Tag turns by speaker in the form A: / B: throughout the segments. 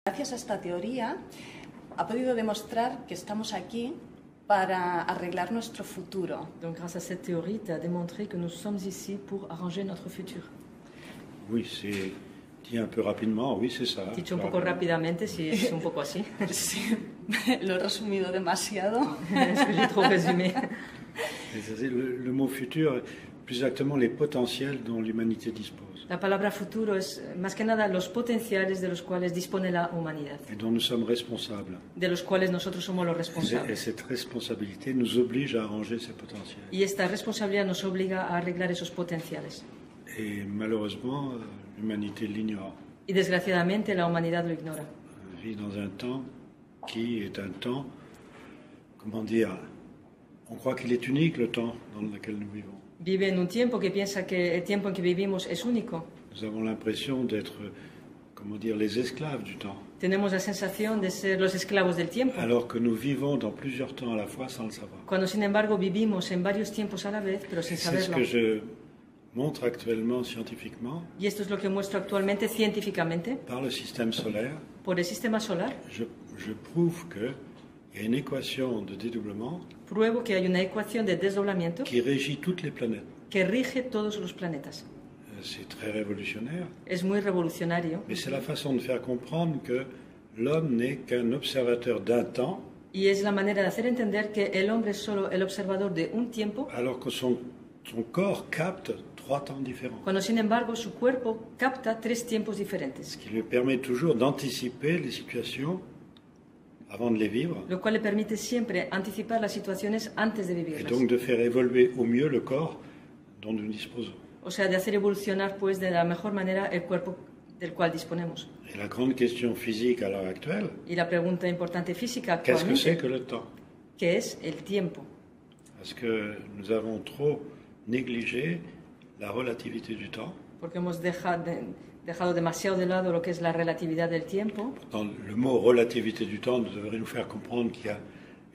A: Gracias a esta teoría ha podido demostrar que estamos aquí para arreglar nuestro futuro.
B: Donc grâce à cette théorie, tu as démontré que nous sommes ici pour arranger notre futur.
C: Oui, c'est dit un peu rapidement, oui, c'est ça.
B: Dicho un poco rápidamente, sí, es un poco así.
A: Sí, lo he resumido demasiado.
B: Es que j'ai trop résumé.
C: Le mot futur, plus exactement les potentiels dont l'humanité dispose.
B: La palabra futuro es más que nada los potenciales de los cuales dispone la humanidad.
C: Et dont nous sommes responsables.
B: De los cuales nosotros somos los
C: Et
B: responsables.
C: cette responsabilité nous oblige à arranger ces potentiels.
B: Y esta responsabilidad nos obliga a arreglar esos potenciales.
C: Et malheureusement, l'humanité l'ignore.
B: Y desgraciadamente la humanidad lo ignora.
C: On vit dans un temps qui est un temps, comment dire, on croit qu'il est unique le temps dans lequel nous vivons.
B: Vive en un tiempo que piensa que el tiempo en que vivimos es único.
C: Nous avons l'impression d'être, comment dire, les esclaves du temps.
B: Tenemos la sensación de ser los esclavos del tiempo.
C: Alors que nous vivons dans plusieurs temps à la fois sans le savoir.
B: Cuando sin embargo vivimos en varios tiempos a la vez, pero sin
C: C'est ce
B: saberlo.
C: que je montre actuellement scientifiquement
B: Y esto es lo que muestro actualmente científicamente.
C: par le système solaire.
B: Por el sistema solar,
C: Je prouve qu'il y a une équation de dédoublement
B: pruebo que hay una ecuación de desdoblamiento
C: qui régit toutes les planètes.
B: que rige todos los planetas.
C: C'est très révolutionnaire,
B: Es muy revolucionario
C: mais c'est la façon de faire comprendre que l'homme n'est qu'un observateur d'un temps,
B: y es la manera de hacer entender que el hombre es solo el observador de un tiempo,
C: alors que son corps capte 3 temps différents.
B: cuando sin embargo su cuerpo capta 3 tiempos diferentes,
C: Ce qui lui permet toujours d'anticiper les situations avant de les vivre,
B: lo cual le permite siempre anticipar las situaciones antes de
C: et
B: vivirlas.
C: donc de faire évoluer au mieux le corps dont nous disposons.
B: O sea, de hacer evolucionar pues de la mejor manera el cuerpo del cual disponemos.
C: Et la grande question physique à l'heure actuelle,
B: Y la pregunta importante física
C: qu'est-ce que c'est
B: actualmente,
C: que le temps?
B: ¿qué es el tiempo?
C: Parce que nous avons trop négligé la relativité du temps.
B: Porque hemos dejado demasiado de lado lo que es la relatividad del tiempo.
C: Dans le mot relativité du temps devrait nous faire comprendre qu'il y a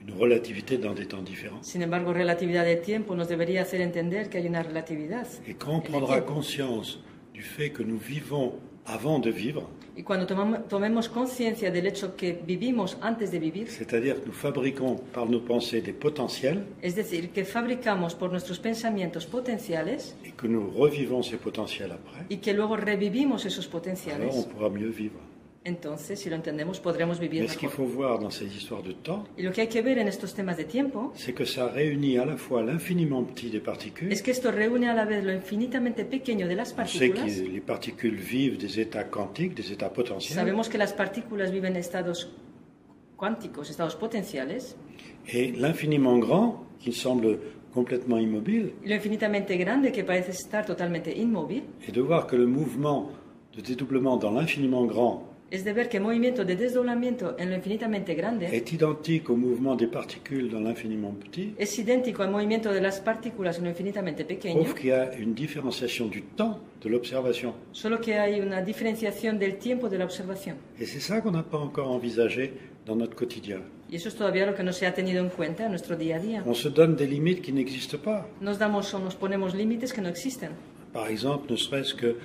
C: une relativité dans des temps différents.
B: Sin embargo, relatividad del tiempo nos debería hacer entender que hay una relatividad.
C: Et quand on
B: en el
C: prendra
B: tiempo.
C: conscience du fait que nous vivons avant de vivre,
B: Y cuando tomemos conciencia del hecho que vivimos antes de vivir,
C: c'est-à-dire que nous fabriquons par nos pensées des potentiels
B: es decir, que fabricamos por nuestros pensamientos potenciales
C: et que nous revivons ces potentiels après,
B: y que luego revivimos esos
C: alors on
B: potenciales,
C: pourra mieux vivre.
B: entonces, si lo entendemos, podremos vivir
C: Mais ce qu'il
B: mejor.
C: faut voir dans ces histoires de temps,
B: Y lo que hay que ver en estos temas de tiempo
C: c'est que ça réunit à la fois l'infiniment petit des particules.
B: es que esto reúne a la vez lo infinitamente pequeño de las
C: On sait que
B: partículas.
C: les particules vivent des états quantiques, des états potentiels,
B: Sabemos que las partículas viven estados cuánticos, estados potenciales,
C: et l'infiniment grand, qui semble complètement immobile,
B: y lo infinitamente grande que parece estar totalmente inmóvil,
C: et de voir que le mouvement de dédoublement dans l'infiniment grand
B: es de ver que el movimiento de desdoblamiento en lo infinitamente grande
C: est identique au mouvement des particules dans l'infiniment petit,
B: es idéntico al movimiento de las partículas en lo infinitamente pequeño,
C: prouve qu'il y a une différenciation du temps de l'observation.
B: solo que hay una diferenciación del tiempo de la observación.
C: Et c'est ça qu'on n'a pas encore envisagé dans notre quotidien.
B: Y eso es todavía lo que no se ha tenido en cuenta en nuestro día a día.
C: On se donne des limites qui n'existent pas.
B: Nos damos o nos ponemos límites que no existen.
C: Par exemple, ne serait-ce que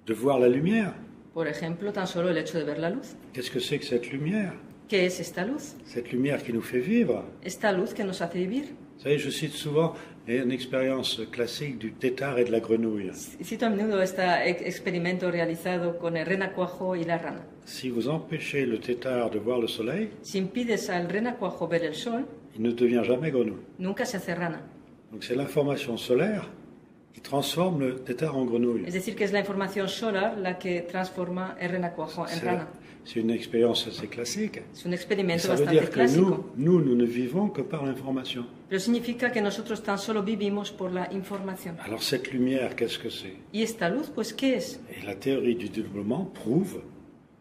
C: de voir la lumière.
B: Por ejemplo, tan solo el hecho de ver la luz.
C: Qu'est-ce que c'est que cette lumière?
B: ¿Qué es esta luz?
C: Cette lumière qui nous fait vivre.
B: Esta luz que nos hace vivir.
C: Vous savez, je cite souvent une expérience classique du tétard et de la grenouille.
B: Cito a menudo este experimento realizado con el renacuajo y la rana.
C: Si vous empêchez le tétard de voir le soleil,
B: Si impides al renacuajo ver el sol,
C: il ne devient jamais grenouille.
B: nunca se hace rana.
C: Donc c'est l'information solaire qui transforme le tétard en grenouille.
B: Es decir, que es la información solar la que transforma el renacuajo en rana.
C: C'est une expérience assez classique.
B: Es un experimento
C: Ça veut
B: bastante
C: dire que
B: clásico.
C: nous ne vivons que par l'information.
B: Pero significa que nosotros tan solo vivimos por la información.
C: Alors cette lumière, qu'est-ce que c'est?
B: ¿Y esta luz, pues qué es?
C: Et la théorie du dédoublement prouve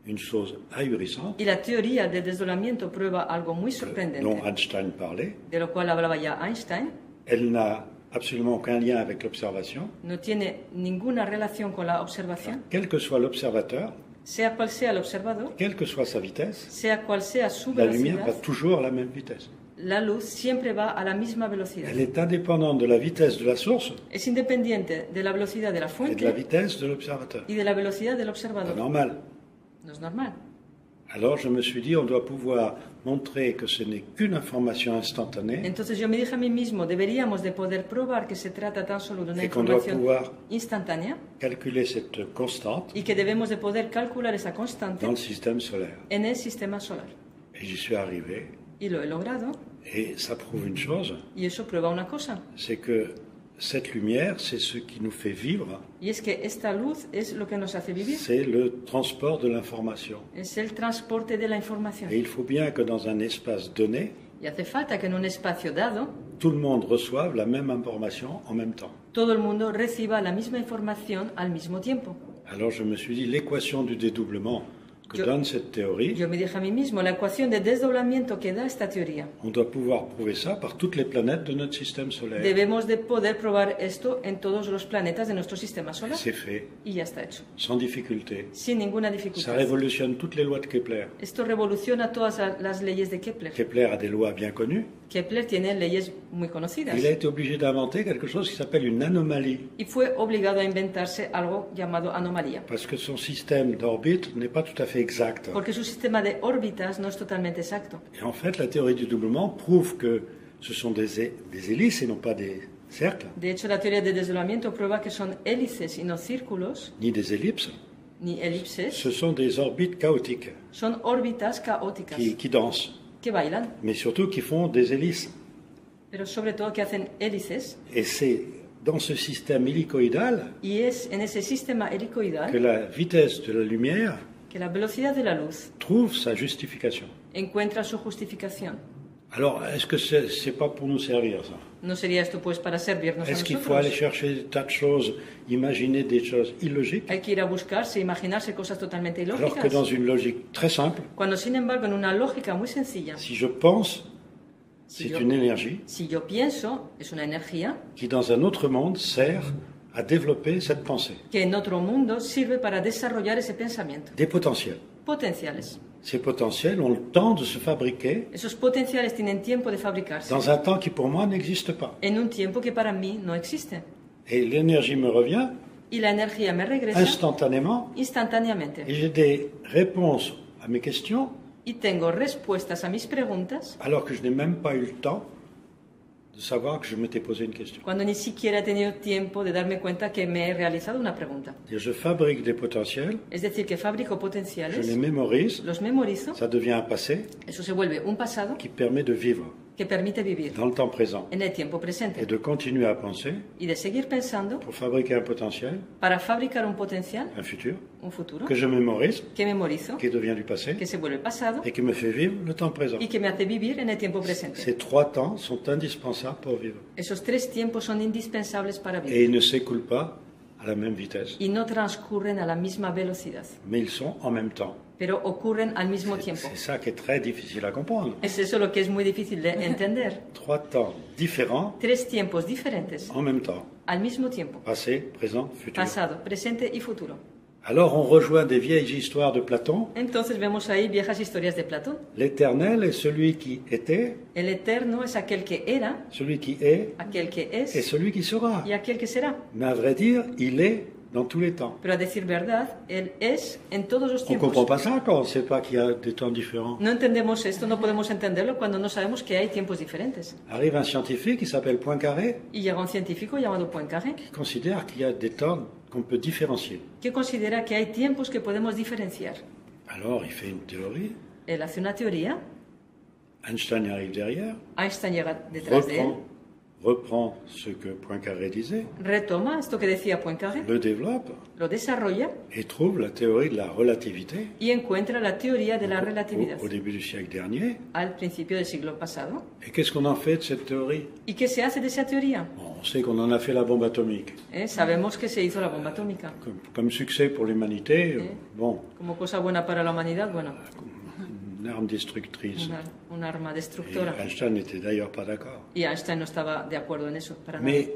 C: une chose ahurissante
B: Y la teoría del desdoblamiento prueba algo muy
C: dont
B: sorprendente,
C: Einstein parlait.
B: de lo cual hablaba ya Einstein.
C: Elle n'a absolument aucun lien avec l'observation.
B: No tiene ninguna relación con la observación.
C: Quel que soit l'observateur,
B: Sea cual sea el observador,
C: quelle que soit sa vitesse,
B: sea cual sea su
C: la lumière va
B: velocidad,
C: toujours à la même vitesse.
B: la luz siempre va a la misma velocidad.
C: Elle est indépendante de la vitesse de la source
B: Es independiente de la velocidad de la
C: et de la
B: fuente
C: vitesse de l'observateur.
B: y de la velocidad del
C: C'est
B: observador.
C: normal.
B: No es normal.
C: Alors je me suis dit, on doit pouvoir montrer que ce n'est qu'une information instantanée
B: Entonces yo me dije a mí mismo, deberíamos de poder probar que se trata tan solo de una
C: et qu'on doit
B: información
C: pouvoir
B: instantánea
C: calculer cette constante
B: y que debemos de poder calcular esa constante
C: dans le système solaire.
B: en el sistema solar.
C: Et j'y suis arrivé.
B: Y lo he logrado,
C: Et ça prouve une chose,
B: y eso prueba una cosa,
C: c'est que cette lumière, c'est ce qui nous fait vivre,
B: y es que esta luz es lo que nos hace vivir,
C: c'est le transport de l'information.
B: es el transporte de la información.
C: Et il faut bien que dans un espace donné,
B: Y hace falta que en un espacio dado
C: tout le monde reçoive la même information en même temps.
B: todo el mundo reciba la misma información al mismo tiempo.
C: Alors je me suis dit, l'équation du dédoublement que donne cette théorie,
B: Yo me dije a mí mismo, la ecuación de desdoblamiento que da esta teoría,
C: on doit pouvoir prouver ça par toutes les planètes de notre système solaire.
B: debemos de poder probar esto en todos los planetas de nuestro sistema solar.
C: C'est fait,
B: Y ya está hecho,
C: sans difficulté.
B: sin ninguna
C: Ça
B: dificultad.
C: révolutionne toutes les lois de Kepler.
B: Esto revoluciona todas las leyes de Kepler.
C: Kepler a des lois bien connues.
B: Kepler tiene leyes muy conocidas
C: Il a été obligé d'inventer quelque chose qui s'appelle une anomalie,
B: y fue obligado a inventarse algo llamado anomalía,
C: parce que son système d'orbite n'est pas tout à fait exact.
B: porque su sistema de órbitas no es totalmente exacto.
C: Et en fait, la théorie du doublement prouve que ce sont des hélices et non pas des cercles,
B: De hecho, la teoría de desdoblamiento prueba que son hélices y no círculos,
C: ni des ellipses.
B: ni elipses,
C: Ce sont des orbites chaotiques
B: son órbitas caóticas
C: qui dansent,
B: que bailan,
C: mais surtout qui font des hélices.
B: pero sobre todo que hacen hélices.
C: Et c'est dans ce système hélicoïdal
B: Y es en ese sistema
C: que
B: helicoidal
C: la vitesse de la lumière
B: que la velocidad de la luz
C: trouve sa justification.
B: encuentra su justificación.
C: Alors, est-ce que c'est pas pour nous servir, ça?
B: ¿No sería esto pues para servirnos a
C: Est-ce qu'il faut aller
B: nosotros?
C: chercher des tas de choses, imaginer des choses illogiques,
B: Hay que ir a buscarse, imaginarse cosas totalmente
C: alors que dans
B: ilógicas.
C: une logique très simple,
B: Cuando, sin embargo, en una lógica muy sencilla,
C: si je pense,
B: si
C: c'est
B: yo,
C: une énergie
B: si yo pienso, es una energía
C: qui, dans un autre monde, sert à développer cette pensée.
B: que en otro mundo sirve para desarrollar ese pensamiento.
C: Des potentiels.
B: Potenciales.
C: Ces potentiels ont le temps de se fabriquer
B: Esos potenciales tienen tiempo de fabricarse
C: dans un temps qui, pour moi, n'existe pas.
B: en un tiempo que para mí no existe.
C: Et l'énergie me revient
B: Y la energía me regresa
C: instantanément
B: instantáneamente.
C: et j'ai des réponses à mes questions
B: Y tengo respuestas a mis preguntas
C: alors que je n'ai même pas eu le temps de savoir que je m'étais posé une question.
B: cuando ni siquiera he tenido tiempo de darme cuenta que me he realizado una pregunta.
C: C'est-à-dire, je fabrique des potentiels,
B: Es decir, que fabrico
C: je
B: potenciales,
C: les mémorise,
B: los memorizo,
C: ça devient un passé
B: eso se vuelve un pasado
C: qui permet de vivre
B: que permite vivir
C: dans le temps présent
B: en el tiempo
C: et
B: presente
C: de continuer à penser
B: y de seguir pensando
C: pour fabriquer un potentiel,
B: para fabricar un potencial,
C: un futur,
B: un futuro,
C: que je mémorise,
B: que memorizo,
C: qui devient du passé
B: que se vuelve pasado
C: et qui me fait vivre le temps présent.
B: y que me hace vivir en el tiempo presente.
C: Ces trois temps sont indispensables pour vivre.
B: Esos tres tiempos son indispensables para
C: Et
B: vivir
C: ils ne s'écoulent pas à la même vitesse,
B: y no transcurren a la misma velocidad,
C: mais ils sont en même temps.
B: pero ocurren al mismo tiempo.
C: C'est ça qui est très difficile à comprendre.
B: Es eso lo que es muy difícil de entender.
C: Trois temps différents
B: Tres tiempos diferentes
C: en même temps.
B: al mismo tiempo,
C: Passé, présent, futur.
B: pasado, presente y futuro.
C: Alors on rejoint des vieilles histoires de Platon.
B: Entonces vemos ahí viejas historias de Platón.
C: L'éternel est celui qui était,
B: El eterno es aquel que era,
C: celui qui est
B: aquel que
C: et
B: es
C: celui qui sera.
B: y aquel que será.
C: Mais à vrai dire, il est dans tous les temps.
B: Pero a decir verdad, Él es en todos los
C: On ne comprend
B: tiempos.
C: pas ça quand on ne sait pas qu'il y a des temps différents.
B: No entendemos esto, no podemos entenderlo cuando no sabemos que hay tiempos diferentes.
C: Arrive un scientifique qui s'appelle Poincaré,
B: Y llega un científico llamado Poincaré
C: qui considère qu'il y a des temps qu'on peut différencier.
B: que considera que hay tiempos que podemos diferenciar.
C: Alors il fait une théorie,
B: Él hace una teoría,
C: Einstein arrive derrière,
B: Einstein llega detrás de él,
C: reprend ce que Poincaré disait,
B: retoma esto que decía Poincaré,
C: le développe
B: lo desarrolla
C: et trouve la théorie de la relativité
B: y encuentra la teoría de la relatividad
C: au début du siècle dernier.
B: al principio del siglo pasado.
C: Et qu'est-ce qu'on en fait de cette théorie?
B: ¿Y qué se hace de esa teoría?
C: Bon, on sait qu'on en a fait la bombe atomique.
B: Sabemos que se hizo la bomba atómica.
C: Comme succès pour l'humanité, bon,
B: Como cosa buena para la humanidad, bueno,
C: une arme destructrice.
B: un arma
C: Et
B: destructora.
C: Einstein n'était d'ailleurs pas d'accord.
B: Y Einstein no estaba de acuerdo en eso, para nada.
C: Mais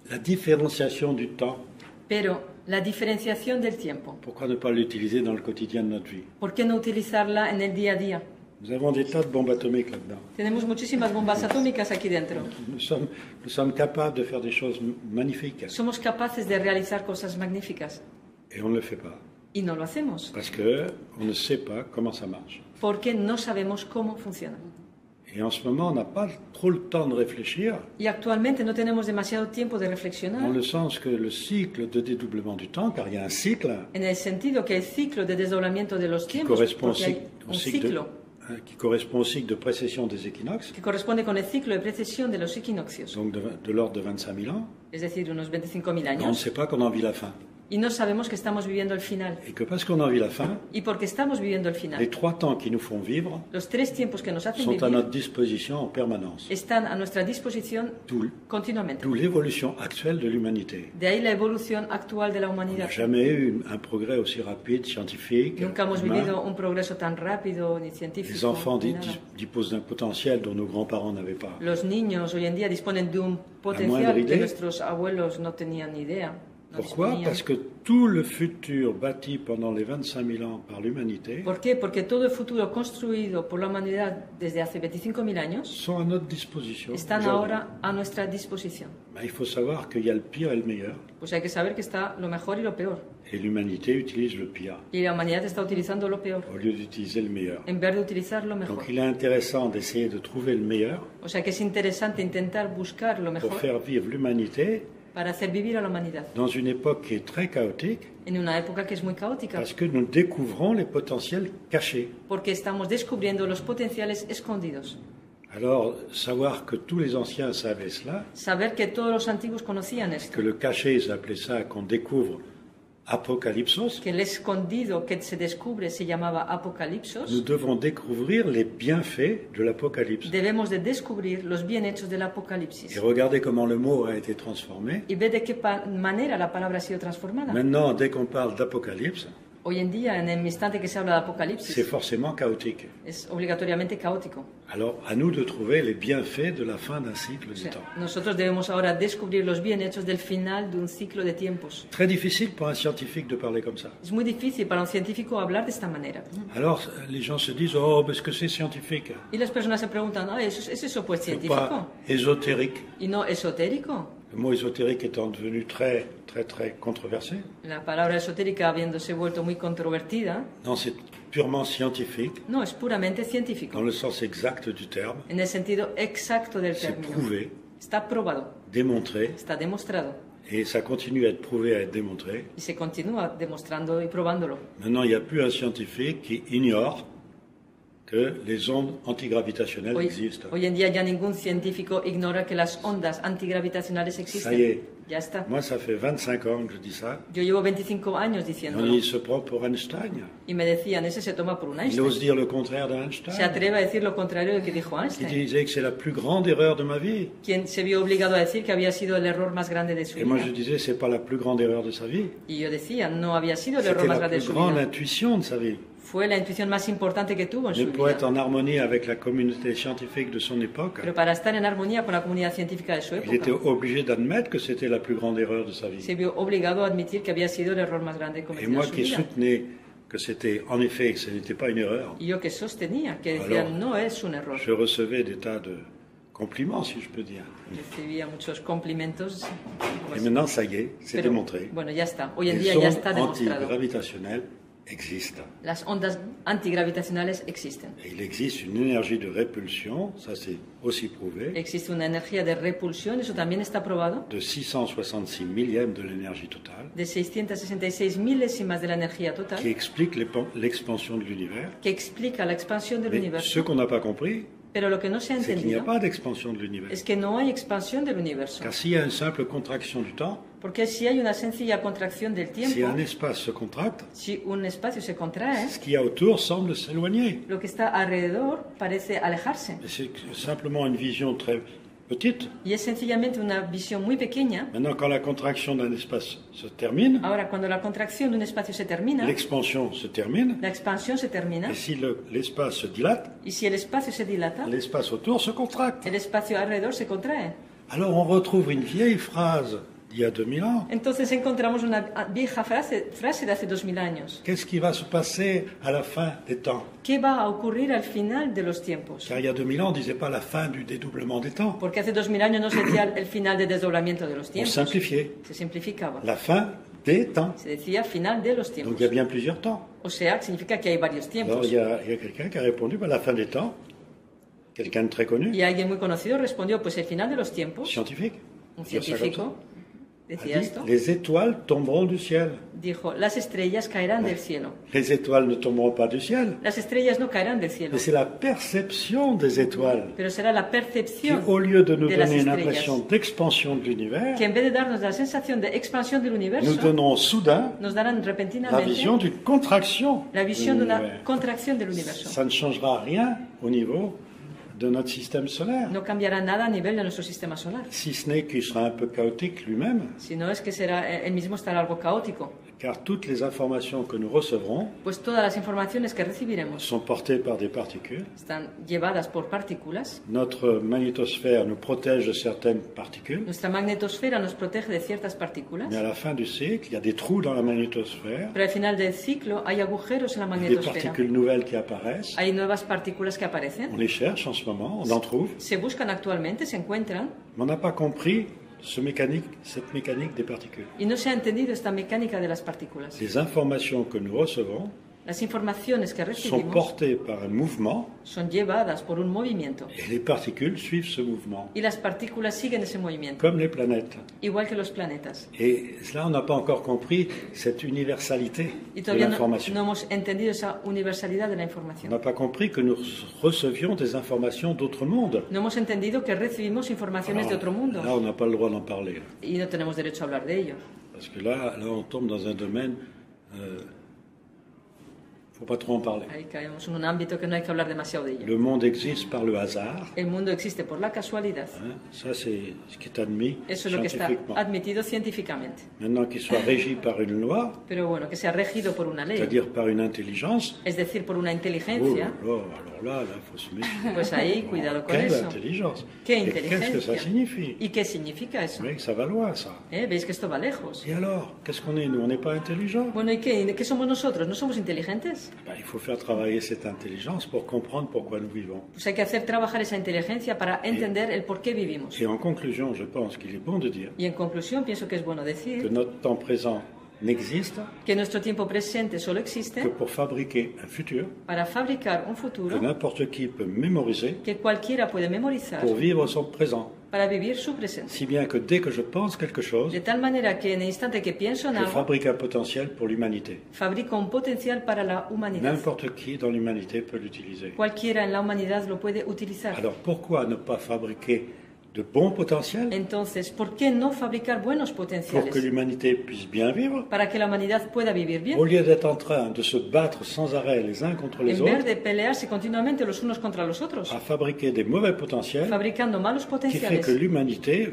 C: la différenciation du temps,
B: Pero la diferenciación del tiempo,
C: pourquoi ne pas l'utiliser dans le quotidien de notre vie?
B: ¿por qué no utilizarla en el día a día?
C: Nous avons des tas de bombes atomiques là-dedans.
B: Tenemos muchísimas bombas atómicas aquí dentro.
C: Nous sommes capables de faire des choses magnifiques
B: Somos capaces de realizar cosas magníficas
C: et on ne le fait pas.
B: y no lo hacemos,
C: parce qu'on ne sait pas comment ça marche.
B: porque no sabemos cómo funciona.
C: Et en ce moment, on n'a pas trop le temps de réfléchir,
B: Y actualmente no tenemos demasiado tiempo de
C: dans
B: reflexionar
C: le sens que le cycle de dédoublement du temps, car il y a un cycle
B: en el sentido que el ciclo de desdoblamiento de los
C: qui
B: tiempos,
C: correspond,
B: porque hay un ciclo
C: qui correspond au cycle de précession des équinoxes,
B: que corresponde con el ciclo de precesión de los equinoccios,
C: donc de l'ordre de 25 000 ans.
B: es decir, unos 25.000
C: On ne
B: años,
C: sait pas qu'on en vit la fin.
B: y no sabemos que estamos viviendo el final.
C: Et que parce qu'on en vit la fin,
B: Y porque estamos viviendo el
C: les
B: final,
C: 3 temps qui nous font vivre
B: los 3 tiempos que nos hacen
C: sont à
B: vivir
C: notre disposition en permanence.
B: están a nuestra disposición continuamente.
C: D'où l'évolution actuelle de l'humanité.
B: De ahí la evolución actual de la
C: On n'a
B: humanidad.
C: jamais eu un progrès aussi rapide, scientifique,
B: Nunca hemos
C: humain.
B: vivido un progreso tan rápido ni
C: Les
B: científico.
C: enfants
B: Ni nada.
C: disposent d'un potentiel dont nos grands-parents n'avaient pas.
B: Los niños hoy en día disponen de un potencial
C: moindre
B: que
C: idée.
B: nuestros abuelos no tenían ni idea. No
C: Pourquoi?
B: disponían.
C: Parce que tout le futur bâti pendant les 25 000 ans par l'humanité
B: ¿Por qué? Porque todo el futuro construido por la humanidad desde hace 25.000 años
C: sont à notre disposition.
B: están
C: aujourd'hui.
B: ahora a nuestra disposición.
C: Ben, il faut savoir qu'il y a le pire et le meilleur,
B: Pues hay que saber que está lo mejor y lo peor.
C: et l'humanité utilise le pire
B: Y la humanidad está utilizando lo peor
C: au lieu d'utiliser le meilleur.
B: en vez de utilizar lo mejor.
C: Donc il est intéressant d'essayer de trouver le meilleur
B: O sea que es interesante intentar buscar lo
C: pour
B: mejor
C: faire vivre l'humanité
B: para hacer vivir a la humanidad
C: dans une époque qui est très chaotique,
B: en una época que es muy caótica,
C: parce que nous découvrons les potentiels cachés.
B: porque estamos descubriendo los potenciales escondidos.
C: Alors, savoir que tous les anciens savaient cela,
B: Saber que todos los antiguos conocían esto,
C: que le caché, ils appelaient ça, qu'on découvre apocalypsos,
B: que el escondido que se descubre se llamaba
C: nous
B: apocalipsos,
C: devons découvrir les bienfaits de l'apocalypse.
B: debemos de descubrir los bien hechos del
C: Et
B: apocalipsis
C: regardez comment le mot a été transformé.
B: y ver de qué manera la palabra ha sido transformada.
C: Maintenant, dès qu'on parle d'apocalypse,
B: Hoy en día, en el instante que se habla de
C: c'est
B: apocalipsis,
C: forcément chaotique.
B: es obligatoriamente caótico.
C: Alors, à nous de trouver les bienfaits de la fin d'un cycle
B: O
C: du
B: sea,
C: temps.
B: nosotros debemos ahora descubrir los bien hechos del final de un ciclo de tiempos.
C: Très difficile pour un scientifique de parler comme ça.
B: Es muy difícil para un científico hablar de esta manera.
C: Alors, les gens se disent, oh, parce que c'est scientifique.
B: Y las personas se preguntan, ¿ah, ¿es eso pues
C: C'est
B: científico?
C: pas ésotérique.
B: ¿Y no esotérico?
C: Le mot ésotérique étant devenu très, très, très controversé.
B: La palabra esotérica habiéndose vuelto muy controvertida,
C: Non, c'est purement scientifique,
B: no, es puramente
C: dans
B: científico,
C: le sens exact du terme.
B: en el sentido exacto del
C: C'est
B: término.
C: prouvé,
B: Está probado,
C: démontré,
B: está demostrado,
C: et ça continue à être prouvé, à être démontré.
B: y se continúa demostrando y probándolo.
C: Maintenant, il n'y a plus un scientifique qui ignore que les ondes antigravitationnelles
B: Hoy,
C: existent.
B: hoy en día ya ningún científico ignora que las ondas antigravitacionales
C: Ça y
B: existen.
C: est.
B: Ya está.
C: Moi, ça fait 25 ans que je dis ça.
B: Yo llevo 25 años
C: On
B: diciéndolo
C: il se prend pour Einstein.
B: y me decían, ese se toma por un
C: Il
B: Einstein.
C: ose dire le contraire
B: Se
C: d'Einstein.
B: atreve a decir lo contrario de que dijo
C: Il
B: Einstein,
C: disait que c'est la plus grande erreur de ma vie.
B: quien se vio obligado a decir que había sido el error más grande de su
C: Et moi,
B: vida.
C: je disais, c'est pas la plus grande erreur de sa vie.
B: Y yo decía, no había sido el error
C: C'était
B: más
C: la
B: grande de
C: plus
B: su
C: grande
B: vida.
C: intuition de sa vie.
B: Fue la intuición más importante que tuvo en
C: Mais
B: su
C: pour être
B: vida.
C: en harmonie avec la communauté scientifique de son époque,
B: Pero para estar en armonía con la comunidad científica de su
C: il était
B: época,
C: obligé d'admettre que c'était la plus grande erreur de sa vie.
B: se vio obligado a admitir que había sido el error más grande
C: Et
B: cometido en
C: moi
B: su
C: qui
B: vida.
C: soutenais que c'était, en effet, que ce n'était pas une erreur,
B: Y yo que sostenía, que decía,
C: Alors,
B: no es un error.
C: je recevais des tas de compliments, si je peux dire.
B: Recibía muchos cumplimentos.
C: Et
B: pues,
C: maintenant, ça y est, c'est
B: pero,
C: démontré.
B: bueno, ya está. Hoy en
C: Les
B: día ya
C: ondes
B: está demostrado.
C: antigravitationnelles existent.
B: Las ondas antigravitacionales existen.
C: Et il existe une énergie de répulsion, ça c'est aussi prouvé,
B: Existe una energía de repulsión, eso también está probado,
C: de 666 millièmes de l'énergie totale,
B: de 666 milésimas de la energía
C: qui
B: total,
C: explique l'expansion de l'univers.
B: que explica la expansión del
C: Mais ce
B: universo.
C: qu'on n'a pas compris,
B: Pero lo que no se ha
C: c'est qu'il n'y a
B: entendido
C: pas d'expansion de l'univers.
B: es que no hay expansión del universo.
C: Car s'il y a une simple contraction du temps,
B: Porque si hay una sencilla contracción del
C: si
B: tiempo,
C: un espace se contracte,
B: si un espacio se contrae,
C: ce qu'il y a autour semble s'éloigner.
B: lo que está alrededor parece alejarse.
C: Mais c'est simplement une vision très petite.
B: Y es sencillamente una visión muy pequeña.
C: Maintenant, quand la contraction d'un espace se termine,
B: Ahora, cuando la contracción de un espacio se termina,
C: l'expansion se termine,
B: la expansión se termina,
C: et si l'espace se dilate,
B: y si el espacio se dilata,
C: l'espace autour se contracte.
B: el espacio alrededor se contrae.
C: Alors on retrouve une vieille phrase d'il y a 2000 ans.
B: Entonces encontramos una vieja frase de hace 2000 años.
C: Qu'est-ce qui va se passer à la fin des temps?
B: ¿Qué va a ocurrir al final de los tiempos?
C: Car il y a 2000 ans, on ne disait pas la fin du dédoublement des temps.
B: Porque hace 2000 años no se decía el final del desdoblamiento de los
C: On
B: tiempos.
C: simplifiait.
B: Se simplificaba.
C: La fin des temps.
B: Se decía final de los
C: Donc
B: tiempos.
C: il y a bien plusieurs temps.
B: O sea, que significa que hay varios
C: Alors
B: tiempos.
C: il y a quelqu'un qui a répondu bah, la fin des temps, quelqu'un de très connu,
B: Y alguien muy conocido respondió, pues el final de los tiempos,
C: scientifique,
B: un
C: dire ça comme ça,
B: científico,
C: a
B: decía
C: dit,
B: esto,
C: les étoiles tomberont du ciel.
B: dijo, las estrellas caerán del cielo.
C: Les étoiles ne tomberont pas du ciel,
B: Las estrellas no caerán del cielo,
C: mais c'est la perception des étoiles
B: pero será la
C: qui,
B: percepción
C: au lieu de nous
B: de las
C: donner une
B: estrellas,
C: impression d'expansion de l'univers,
B: que en vez de darnos la sensación de expansión del
C: nous
B: universo,
C: donneront soudain
B: nos darán
C: la
B: repentinamente
C: vision d'une contraction
B: la
C: de
B: visión de una
C: l'univers.
B: contracción del universo.
C: Ça ne changera rien au niveau de notre système solaire,
B: No cambiará nada a nivel de nuestro sistema solar,
C: si ce n'est qu'il sera un peu chaotique lui-même,
B: sino es que será, el mismo estará algo caótico,
C: car toutes les informations que nous recevrons
B: pues todas las informaciones que recibiremos
C: sont portées par des particules.
B: están llevadas por partículas.
C: Notre magnétosphère nous protège de certaines particules,
B: Nuestra magnetosfera nos protege de ciertas partículas,
C: mais à la fin du cycle, il y a des trous dans la magnétosphère,
B: pero al final del ciclo hay agujeros en la
C: des
B: magnetosfera.
C: particules nouvelles qui apparaissent.
B: Hay nuevas partículas que
C: On
B: aparecen,
C: les cherche en ce moment, on en trouve,
B: se buscan actualmente, se encuentran,
C: mais on n'a pas compris cette mécanique des particules.
B: y no se ha entendido esta mecánica de las partículas.
C: Les informations que nous recevons
B: Las informaciones que
C: sont
B: recibimos
C: portées par un mouvement
B: son llevadas por un movimiento,
C: et les particules suivent ce mouvement,
B: y las partículas siguen ese movimiento,
C: comme les planètes.
B: igual que los planetas.
C: Et là, on n'a pas encore compris cette universalité
B: Y
C: de
B: todavía no
C: l'information.
B: hemos entendido esa universalidad de la
C: On
B: información.
C: n'a pas compris que nous recevions des informations d'autres mondes.
B: No hemos entendido que recibimos informaciones de otro mundo
C: Là, on n'a pas le droit d'en parler.
B: y no tenemos derecho a hablar de ello.
C: Parce que là on tombe dans un domaine... faut pas trop en parler.
B: Ahí caemos en un ámbito que no hay que hablar demasiado de ello.
C: Le monde existe par le hasard.
B: El mundo existe por la casualidad.
C: Hein. Ça, c'est ce qui est admis
B: Eso es lo que está
C: scientifiquement.
B: admitido científicamente.
C: Maintenant qu'il soit régi par une loi,
B: Pero bueno, que sea regido por una ley,
C: c'est-à-dire par une intelligence,
B: es decir, por una
C: oh là
B: inteligencia,
C: là, alors là, faut se méfier.
B: pues ahí cuidado con
C: Quelle
B: eso.
C: intelligence!
B: ¿Qué
C: Et qu'est-ce que
B: inteligencia?
C: ça signifie?
B: ¿Y qué significa eso?
C: Vous voyez que ça va loin, ça.
B: ¿Veis que esto va lejos?
C: Et alors, qu'est-ce qu'on est, nous? On n'est pas intelligents?
B: Bueno, ¿y qué somos nosotros? ¿No somos inteligentes?
C: Ben, il faut faire travailler cette intelligence pour comprendre pourquoi nous vivons.
B: Pues hay que hacer trabajar esa inteligencia para entender el por qué vivimos.
C: Et en conclusion, je pense qu'il est bon de dire
B: Y en conclusión, pienso que es bueno
C: que
B: decir
C: notre temps présent n'existe
B: que nuestro tiempo presente solo
C: que
B: existe
C: pour fabriquer un futur
B: para fabricar un
C: que
B: futuro
C: n'importe qui peut mémoriser
B: que cualquiera puede memorizar
C: pour vivre son présent.
B: para vivir su presente.
C: Si bien que dès que je pense quelque chose,
B: De tal manera que en el instante que pienso en
C: je
B: algo,
C: fabrique un potentiel pour l'humanité.
B: fabrico un potencial para la humanidad.
C: N'importe qui dans l'humanité peut l'utiliser.
B: Cualquiera en la humanidad lo puede utilizar.
C: Alors pourquoi ne pas fabriquer de bons potentiels
B: Entonces, ¿por qué no fabricar buenos
C: pour que
B: potenciales
C: l'humanité puisse bien vivre,
B: para que la humanidad pueda vivir bien?
C: au lieu d'être en train de se battre sans arrêt les uns contre les
B: En vez
C: autres,
B: de pelearse continuamente los unos contra los otros,
C: à fabriquer des mauvais potentiels
B: fabricando malos
C: qui fait que
B: potenciales,
C: l'humanité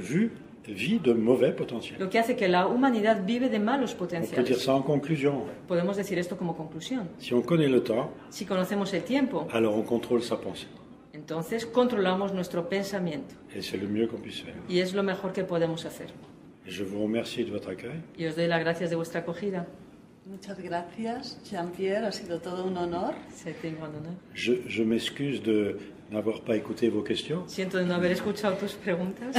C: vit de mauvais potentiels.
B: lo que hace que la humanidad vive de malos
C: On peut dire
B: potenciales.
C: ça en conclusion.
B: Podemos decir esto como conclusión.
C: Si on connaît le temps,
B: Si conocemos el tiempo,
C: alors on contrôle sa pensée.
B: entonces controlamos nuestro pensamiento
C: Et c'est le mieux qu'on puisse faire.
B: y es lo mejor que podemos hacer.
C: Et je vous remercie de votre accueil.
B: Y os doy las gracias de vuestra acogida.
A: Muchas gracias, Jean-Pierre. Ha sido todo un honor.
B: C'était un grand honneur.
C: Je m'excuse de n'avoir pas écouté vos questions.
B: Siento de no haber escuchado tus preguntas.